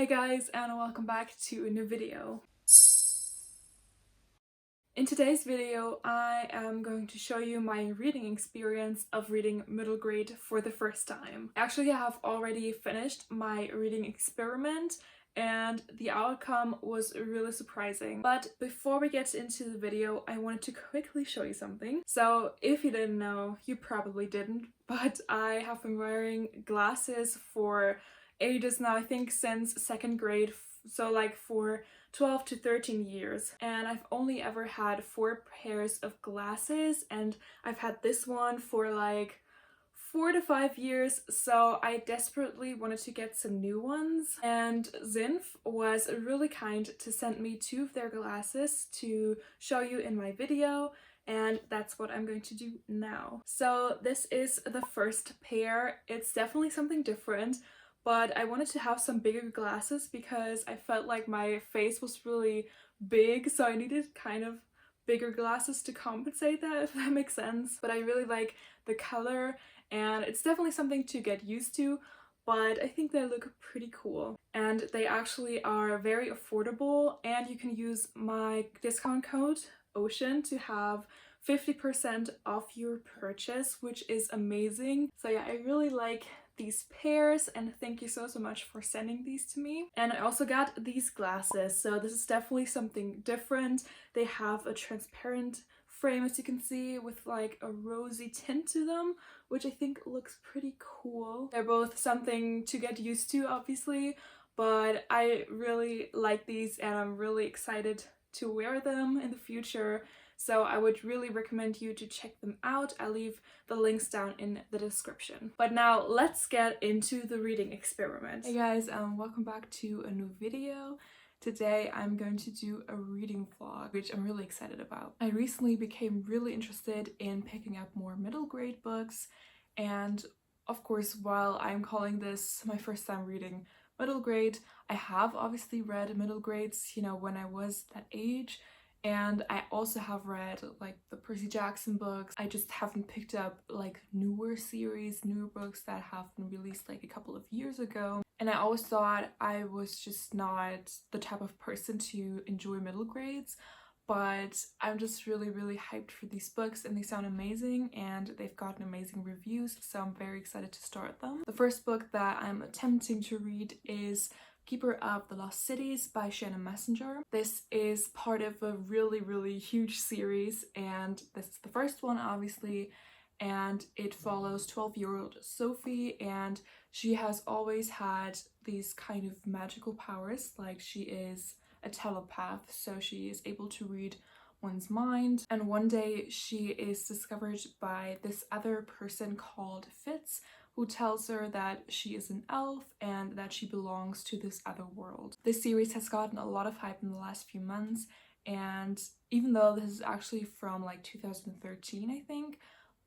Hey guys, and welcome back to a new video. In today's video, I am going to show you my reading experience of reading middle grade for the first time. Actually, I have already finished my reading experiment and the outcome was really surprising. But before we get into the video, I wanted to quickly show you something. So if you didn't know, you probably didn't, but I have been wearing glasses for ages now, I think since second grade, so like for 12 to 13 years, and I've only ever had 4 pairs of glasses, and I've had this one for like 4 to 5 years, so I desperately wanted to get some new ones, and Zinf was really kind to send me 2 of their glasses to show you in my video, and that's what I'm going to do now. So this is the first pair. It's definitely something different, but I wanted to have some bigger glasses because I felt like my face was really big, so I needed kind of bigger glasses to compensate that, if that makes sense. But I really like the color and it's definitely something to get used to, but I think they look pretty cool. And they actually are very affordable, and you can use my discount code OCEAN to have 50% off your purchase, which is amazing. So yeah, I really like these pairs, and thank you so much for sending these to me. And I also got these glasses, so this is definitely something different. They have a transparent frame, as you can see, with like a rosy tint to them, which I think looks pretty cool. They're both something to get used to, obviously, but I really like these and I'm really excited to wear them in the future. So I would really recommend you to check them out. I'll leave the links down in the description. But now let's get into the reading experiment. Hey guys, welcome back to a new video. Today I'm going to do a reading vlog, which I'm really excited about. I recently became really interested in picking up more middle grade books, and of course, while I'm calling this my first time reading middle grade, I have obviously read middle grades, you know, when I was that age. And I also have read like the Percy Jackson books. I just haven't picked up like newer books that have been released like a couple of years ago. And I always thought I was just not the type of person to enjoy middle grades. But I'm just really hyped for these books, and they sound amazing and they've gotten amazing reviews, so I'm very excited to start them. The first book that I'm attempting to read is Keeper of the Lost Cities by Shannon Messenger. This is part of a really huge series, and this is the first one obviously, and it follows 12-year-old Sophie, and she has always had these kind of magical powers. Like, she is a telepath, so she is able to read one's mind, and one day she is discovered by this other person called Fitz, who tells her that she is an elf and that she belongs to this other world. This series has gotten a lot of hype in the last few months, and even though this is actually from like 2013, I think,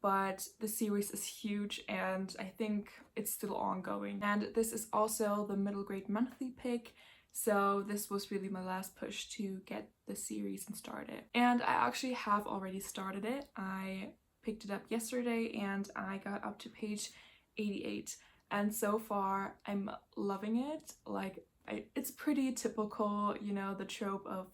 but the series is huge and I think it's still ongoing. And this is also the middle grade monthly pick, so this was really my last push to get the series and start it. And I actually have already started it. I picked it up yesterday and I got up to page 88, and so far I'm loving it. Like, it's pretty typical, you know, the trope of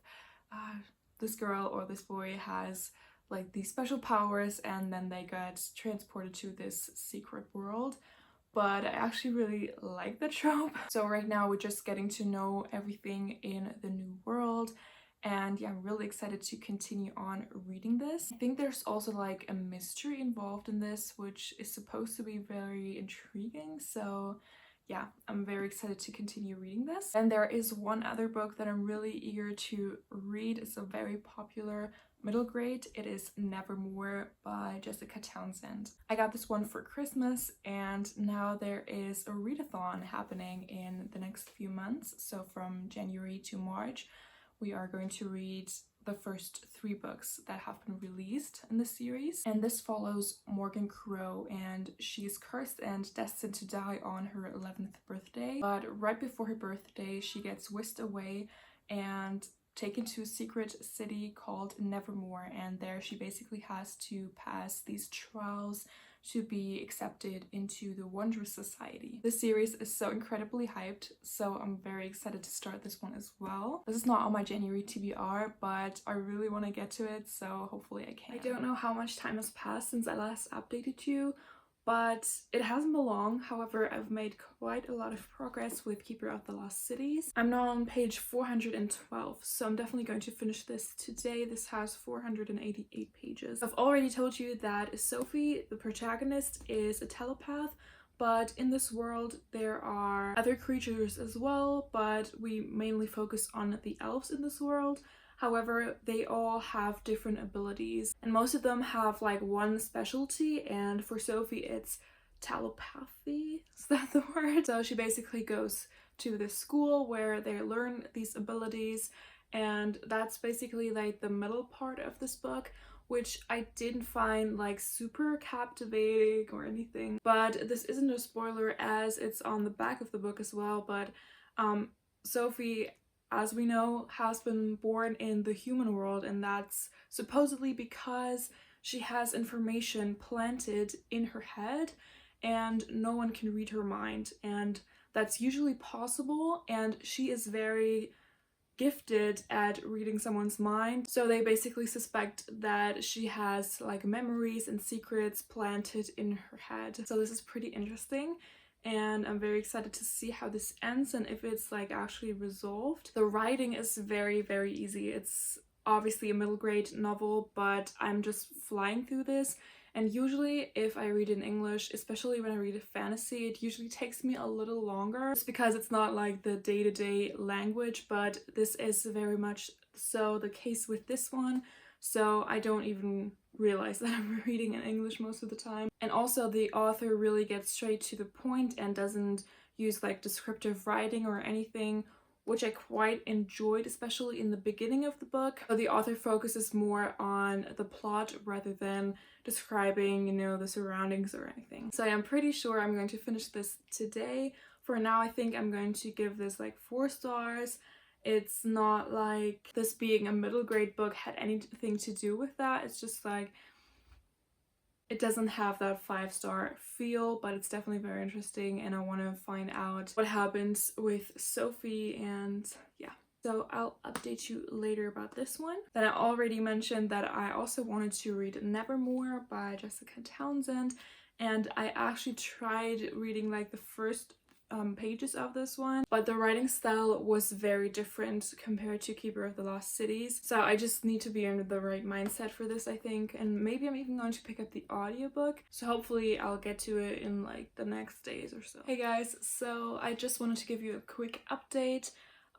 this girl or this boy has like these special powers and then they get transported to this secret world. But I actually really like the trope. So right now we're just getting to know everything in the new world, and yeah, I'm really excited to continue on reading this. I think there's also like a mystery involved in this, which is supposed to be very intriguing. So yeah, I'm very excited to continue reading this. And there is one other book that I'm really eager to read. It's a very popular middle grade. It is Nevermore by Jessica Townsend. I got this one for Christmas, and now there is a readathon happening in the next few months. So from January to March, we are going to read the first 3 books that have been released in the series. And this follows Morgan Crow, and she is cursed and destined to die on her 11th birthday. But right before her birthday, she gets whisked away and taken to a secret city called Nevermore, and there she basically has to pass these trials to be accepted into the Wonder Society. This series is so incredibly hyped, so I'm very excited to start this one as well. This is not on my January TBR, but I really want to get to it, so hopefully I can. I don't know how much time has passed since I last updated you, but it hasn't been long. However, I've made quite a lot of progress with Keeper of the Lost Cities. I'm now on page 412, so I'm definitely going to finish this today. This has 488 pages. I've already told you that Sophie, the protagonist, is a telepath, but in this world there are other creatures as well, but we mainly focus on the elves in this world. However, they all have different abilities, and most of them have like one specialty, and for Sophie it's telepathy. Is that the word? So she basically goes to this school where they learn these abilities, and that's basically like the middle part of this book, which I didn't find like super captivating or anything. But this isn't a spoiler as it's on the back of the book as well, but Sophie, as we know, has been born in the human world, and that's supposedly because she has information planted in her head and no one can read her mind, and that's usually possible, and she is very gifted at reading someone's mind. So they basically suspect that she has like memories and secrets planted in her head. So this is pretty interesting, and I'm very excited to see how this ends and if it's like actually resolved. The writing is very, very easy. It's obviously a middle grade novel, but I'm just flying through this. And usually if I read in English, especially when I read a fantasy, it usually takes me a little longer. It's because it's not like the day-to-day language, but this is very much so the case with this one. So I don't even realize that I'm reading in English most of the time. And also the author really gets straight to the point and doesn't use like descriptive writing or anything, which I quite enjoyed, especially in the beginning of the book. So the author focuses more on the plot rather than describing, you know, the surroundings or anything. So I'm pretty sure I'm going to finish this today. For now, I think I'm going to give this like 4 stars. It's not like this being a middle grade book had anything to do with that. It's just like it doesn't have that 5-star feel, but it's definitely very interesting, and I want to find out what happens with Sophie, and yeah. So I'll update you later about this one. Then I already mentioned that I also wanted to read Nevermore by Jessica Townsend, and I actually tried reading like the first pages of this one, but the writing style was very different compared to Keeper of the Lost Cities. So I just need to be in the right mindset for this, I think, and maybe I'm even going to pick up the audiobook. So hopefully I'll get to it in like the next days or so. Hey guys, so I just wanted to give you a quick update.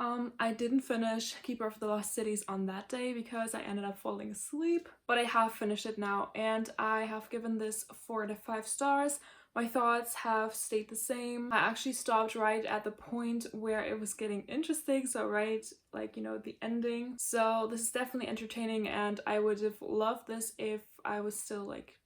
I didn't finish Keeper of the Lost Cities on that day because I ended up falling asleep, but I have finished it now, and I have given this 4 out of 5 stars. My thoughts have stayed the same. I actually stopped right at the point where it was getting interesting, so right, like, you know, the ending. So this is definitely entertaining, and I would have loved this if I was still like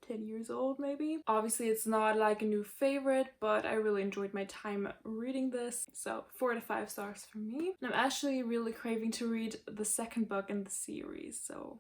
10 years old maybe. Obviously it's not like a new favorite, but I really enjoyed my time reading this, so 4 out of 5 stars for me. And I'm actually really craving to read the second book in the series, so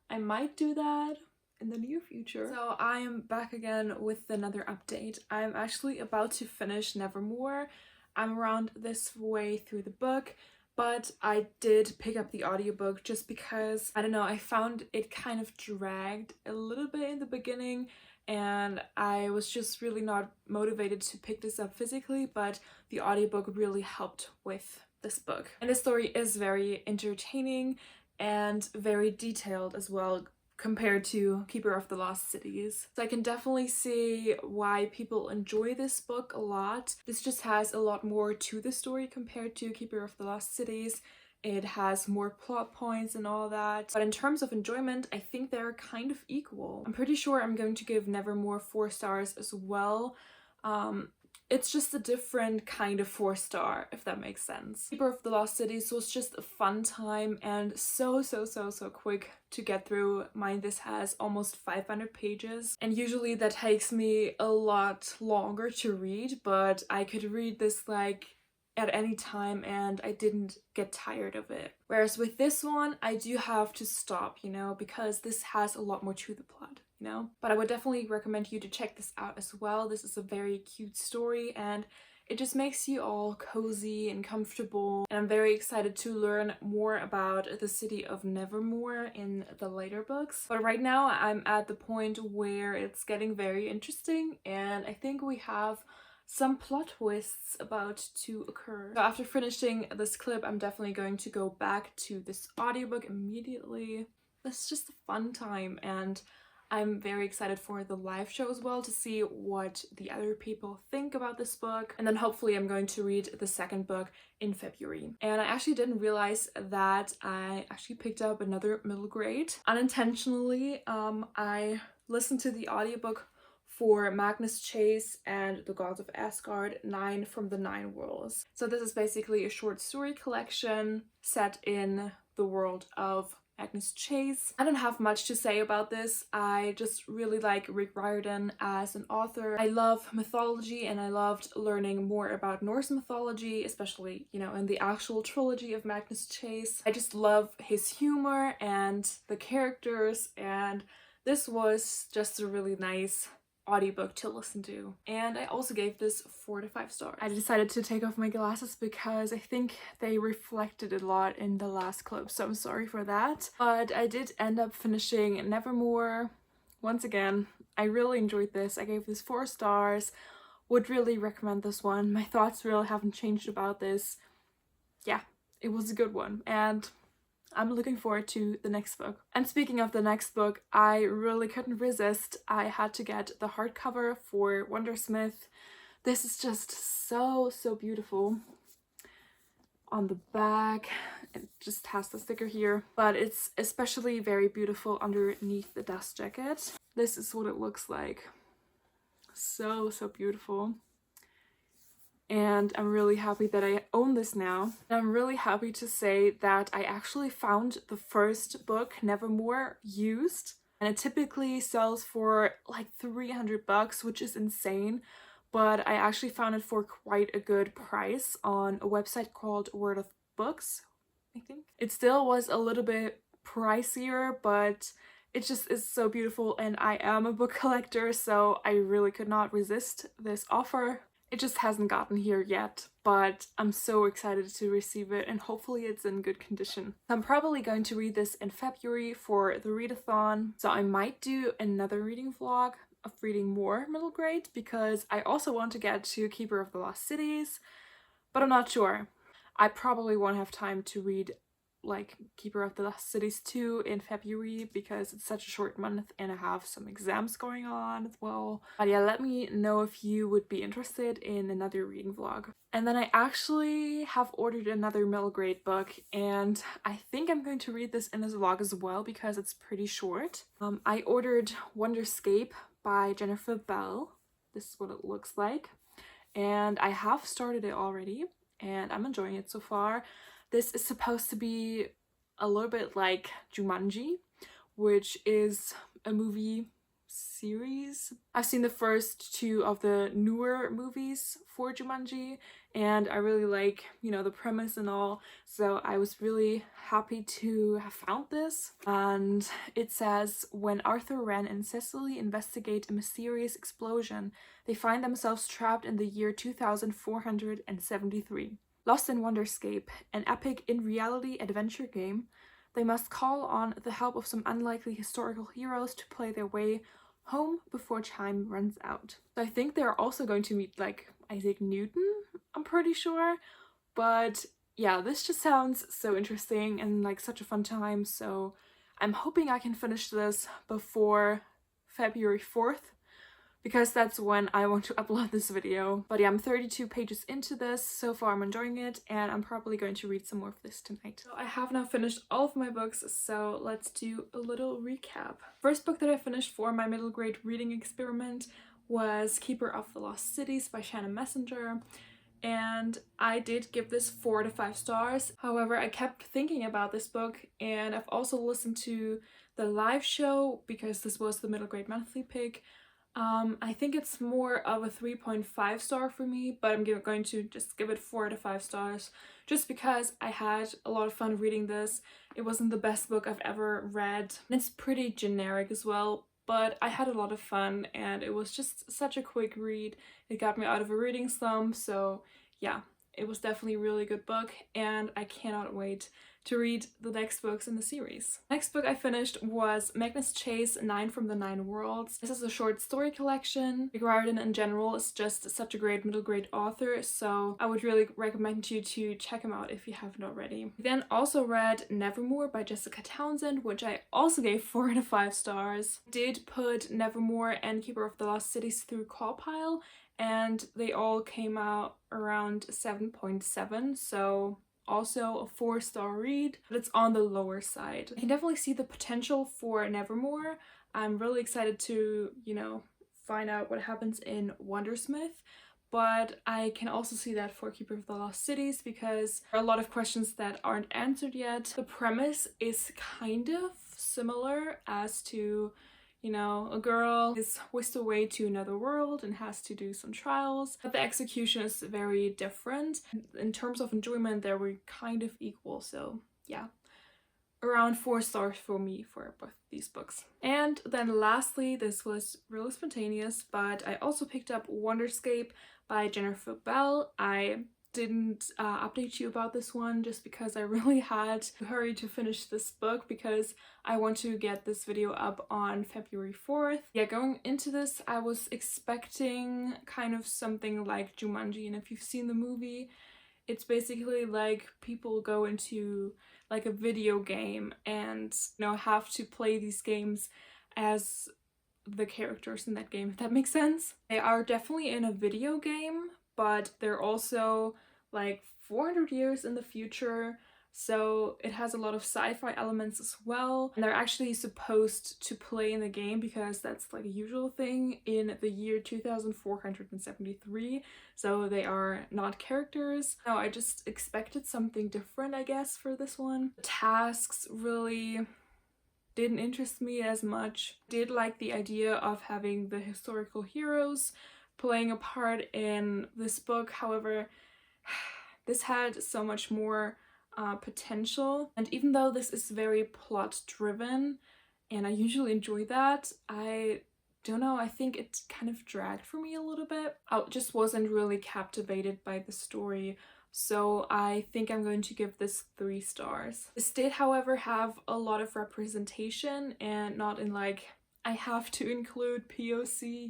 I might do that in the near future. So I am back again with another update. I'm actually about to finish Nevermore. I'm around this way through the book, but I did pick up the audiobook just because, I don't know, I found it kind of dragged a little bit in the beginning, and I was just really not motivated to pick this up physically, but the audiobook really helped with this book. And the story is very entertaining and very detailed as well compared to Keeper of the Lost Cities. So I can definitely see why people enjoy this book a lot. This just has a lot more to the story compared to Keeper of the Lost Cities. It has more plot points and all that. But in terms of enjoyment, I think they're kind of equal. I'm pretty sure I'm going to give Nevermore 4 stars as well. It's just a different kind of 4-star, if that makes sense. Keeper of the Lost Cities was just a fun time and so quick to get through. Mine, this has almost 500 pages, and usually that takes me a lot longer to read, but I could read this like at any time and I didn't get tired of it. Whereas with this one, I do have to stop, you know, because this has a lot more to the plot. you know. But I would definitely recommend you to check this out as well. This is a very cute story and it just makes you all cozy and comfortable. And I'm very excited to learn more about the city of Nevermore in the later books. But right now I'm at the point where it's getting very interesting and I think we have some plot twists about to occur. So after finishing this clip, I'm definitely going to go back to this audiobook immediately. It's just a fun time and I'm very excited for the live show as well to see what the other people think about this book. And then hopefully I'm going to read the second book in February. And I actually didn't realize that I actually picked up another middle grade. Unintentionally, I listened to the audiobook for Magnus Chase and the Gods of Asgard, 9 from the 9 Worlds. So this is basically a short story collection set in the world of Magnus Chase. I don't have much to say about this. I just really like Rick Riordan as an author. I love mythology and I loved learning more about Norse mythology, especially, you know, in the actual trilogy of Magnus Chase. I just love his humor and the characters, and this was just a really nice audiobook to listen to. And I also gave this 4 to 5 stars. I decided to take off my glasses because I think they reflected a lot in the last clip, so I'm sorry for that. But I did end up finishing Nevermore. Once again, I really enjoyed this. I gave this 4 stars. Would really recommend this one. My thoughts really haven't changed about this. Yeah, it was a good one and I'm looking forward to the next book. And speaking of the next book, I really couldn't resist. I had to get the hardcover for Wondersmith. This is just so beautiful. On the back, it just has the sticker here, but it's especially very beautiful underneath the dust jacket. This is what it looks like. So beautiful. And I'm really happy that I own this now. And I'm really happy to say that I actually found the first book, Nevermore, used. And it typically sells for like 300 bucks, which is insane. But I actually found it for quite a good price on a website called Word of Books, I think. It still was a little bit pricier, but it just is so beautiful and I am a book collector, so I really could not resist this offer. It just hasn't gotten here yet, but I'm so excited to receive it and hopefully it's in good condition. I'm probably going to read this in February for the readathon, so I might do another reading vlog of reading more middle grade because I also want to get to Keeper of the Lost Cities, but I'm not sure. I probably won't have time to read like Keeper of the Lost Cities 2 in February because it's such a short month and I have some exams going on as well. But yeah, let me know if you would be interested in another reading vlog. And then I actually have ordered another middle grade book and I think I'm going to read this in this vlog as well because it's pretty short. I ordered Wonderscape by Jennifer Bell. This is what it looks like. And I have started it already and I'm enjoying it so far. This is supposed to be a little bit like Jumanji, which is a movie series. I've seen the first 2 of the newer movies for Jumanji and I really like, you know, the premise and all, so I was really happy to have found this. And it says, when Arthur, Ren and Cecily investigate a mysterious explosion, they find themselves trapped in the year 2473. Lost in Wonderscape, an epic in-reality adventure game, they must call on the help of some unlikely historical heroes to play their way home before time runs out. So I think they're also going to meet like Isaac Newton, I'm pretty sure. But yeah, this just sounds so interesting and like such a fun time, so I'm hoping I can finish this before February 4th. Because that's when I want to upload this video. But yeah, I'm 32 pages into this. So far I'm enjoying it and I'm probably going to read some more of this tonight. So I have now finished all of my books, so let's do a little recap. First book that I finished for my middle grade reading experiment was Keeper of the Lost Cities by Shannon Messenger. And I did give this 4 to 5 stars. However, I kept thinking about this book and I've also listened to the live show because this was the middle grade monthly pick. I think it's more of a 3.5 star for me, but I'm going to just give it 4 to 5 stars just because I had a lot of fun reading this. It wasn't the best book I've ever read. And it's pretty generic as well, but I had a lot of fun and it was just such a quick read. It got me out of a reading slump, so yeah, it was definitely a really good book and I cannot wait to read the next books in the series. Next book I finished was Magnus Chase, 9 from the 9 Worlds. This is a short story collection. Riordan in general is just such a great middle grade author, so I would really recommend you to check him out if you haven't already. We then also read Nevermore by Jessica Townsend, which I also gave 4 out of 5 stars. Did put Nevermore and Keeper of the Lost Cities through Cawpile, and they all came out around 7.7, so also a 4-star read, but it's on the lower side. I can definitely see the potential for Nevermore. I'm really excited to, find out what happens in Wondersmith, but I can also see that for Keeper of the Lost Cities because there are a lot of questions that aren't answered yet. The premise is kind of similar as to a girl is whisked away to another world and has to do some trials, but the execution is very different. In terms of enjoyment, they were kind of equal, so yeah. Around 4 stars for me for both these books. And then lastly, this was really spontaneous, but I also picked up Wonderscape by Jennifer Bell. I didn't update you about this one just because I really had to hurry to finish this book because I want to get this video up on February 4th. Yeah, going into this I was expecting kind of something like Jumanji, and if you've seen the movie, it's basically like people go into like a video game and have to play these games as the characters in that game, if that makes sense. They are definitely in a video game, but they're also like 400 years in the future, so it has a lot of sci-fi elements as well, and they're actually supposed to play in the game because that's like a usual thing in the year 2473, so they are not characters. No, I just expected something different, I guess, for this one. The tasks really didn't interest me as much. Did like the idea of having the historical heroes playing a part in this book, however, this had so much more potential, and even though this is very plot driven and I usually enjoy that, I don't know, I think it kind of dragged for me a little bit. I just wasn't really captivated by the story, so I think I'm going to give this 3 stars. This did, however, have a lot of representation, and not in like I have to include POC,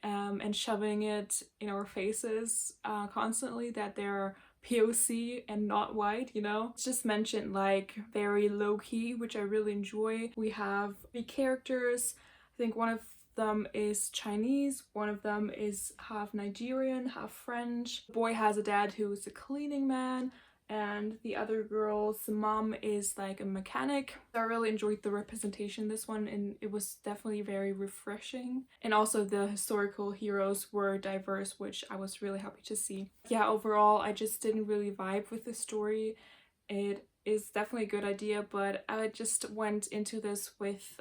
and shoving it in our faces constantly that they're POC and not white, It's just mentioned like very low-key, which I really enjoy. We have 3 characters. I think one of them is Chinese, one of them is half Nigerian, half French. The boy has a dad who is a cleaning man, and the other girl's mom is like a mechanic. I really enjoyed the representation in this one, and it was definitely very refreshing. And also the historical heroes were diverse, which I was really happy to see. Yeah, overall I just didn't really vibe with the story. It is definitely a good idea, but I just went into this with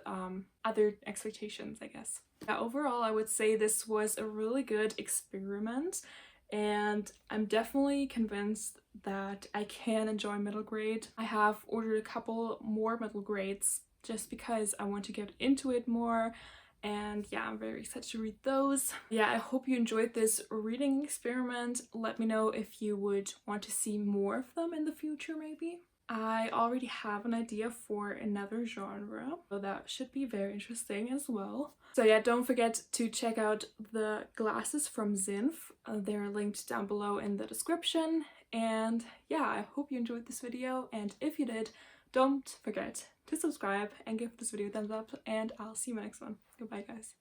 other expectations, I guess. Yeah, overall I would say this was a really good experiment, and I'm definitely convinced that I can enjoy middle grade. I have ordered a couple more middle grades just because I want to get into it more, and yeah, I'm very excited to read those. Yeah, I hope you enjoyed this reading experiment. Let me know if you would want to see more of them in the future maybe. I already have an idea for another genre, so that should be very interesting as well. So yeah, don't forget to check out the glasses from Zinf. They're linked down below in the description. And yeah, I hope you enjoyed this video, and if you did, don't forget to subscribe and give this video a thumbs up, and I'll see you in my next one. Goodbye, guys.